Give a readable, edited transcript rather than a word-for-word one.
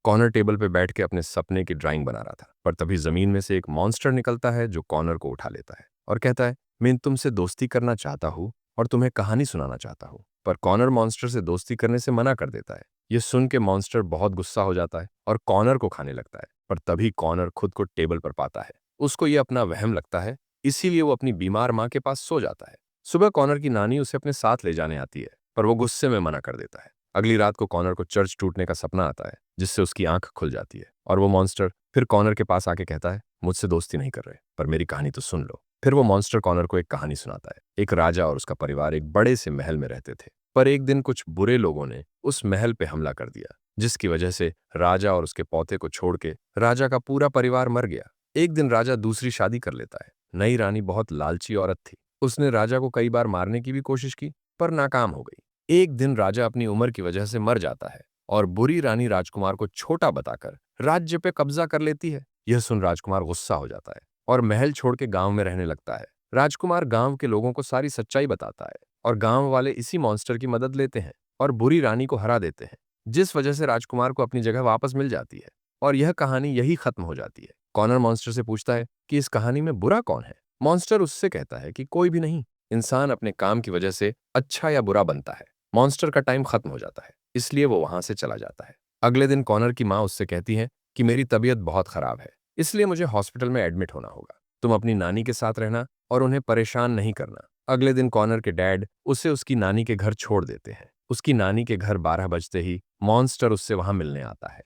Corner table पे बैठ के अपने सपने की ड्राइंग बना रहा था, पर तभी जमीन में से एक मॉन्स्टर निकलता है जो कॉर्नर को उठा लेता है और कहता है, मैं तुमसे दोस्ती करना चाहता हूँ और तुम्हें कहानी सुनाना चाहता हूँ। पर कॉर्नर मॉन्स्टर से दोस्ती करने से मना कर देता है। यह सुन के मॉन्स्टर बहुत गुस्सा हो जाता है और कॉर्नर को खाने लगता है, पर तभी कॉर्नर खुद को टेबल पर पाता है। उसको यह अपना वहम लगता है, इसीलिए वो अपनी बीमार माँ के पास सो जाता है। सुबह कॉर्नर की नानी उसे अपने साथ ले जाने आती है, पर वो गुस्से में मना कर देता है। अगली रात को कॉर्नर को चर्च टूटने का सपना आता है, जिससे उसकी आंख खुल जाती है और वो मॉन्स्टर फिर कॉर्नर के पास आके कहता है, मुझसे दोस्ती नहीं कर रहे, पर मेरी कहानी तो सुन लो। फिर वो मॉन्स्टर कॉर्नर को एक कहानी सुनाता है। एक राजा और उसका परिवार एक बड़े से महल में रहते थे, पर एक दिन कुछ बुरे लोगों ने उस महल पे हमला कर दिया, जिसकी वजह से राजा और उसके पोते को छोड़ के राजा का पूरा परिवार मर गया। एक दिन राजा दूसरी शादी कर लेता है। नई रानी बहुत लालची औरत थी। उसने राजा को कई बार मारने की भी कोशिश की, पर नाकाम हो गई। एक दिन राजा अपनी उम्र की वजह से मर जाता है और बुरी रानी राजकुमार को छोटा बताकर राज्य पे कब्जा कर लेती है। यह सुन राजकुमार गुस्सा हो जाता है और महल छोड़ के गांव में रहने लगता है। राजकुमार गांव के लोगों को सारी सच्चाई बताता है और गांव वाले इसी मॉन्स्टर की मदद लेते हैं और बुरी रानी को हरा देते हैं, जिस वजह से राजकुमार को अपनी जगह वापस मिल जाती है और यह कहानी यही खत्म हो जाती है। कॉनर मॉन्स्टर से पूछता है कि इस कहानी में बुरा कौन है। मॉन्स्टर उससे कहता है कि कोई भी नहीं, इंसान अपने काम की वजह से अच्छा या बुरा बनता है। मॉन्स्टर का टाइम खत्म हो जाता है, इसलिए वो वहां से चला जाता है। अगले दिन कॉनर की माँ उससे कहती है कि मेरी तबीयत बहुत खराब है, इसलिए मुझे हॉस्पिटल में एडमिट होना होगा। तुम अपनी नानी के साथ रहना और उन्हें परेशान नहीं करना। अगले दिन कॉनर के डैड उसे उसकी नानी के घर छोड़ देते हैं। उसकी नानी के घर 12 बजते ही मॉन्स्टर उससे वहां मिलने आता है।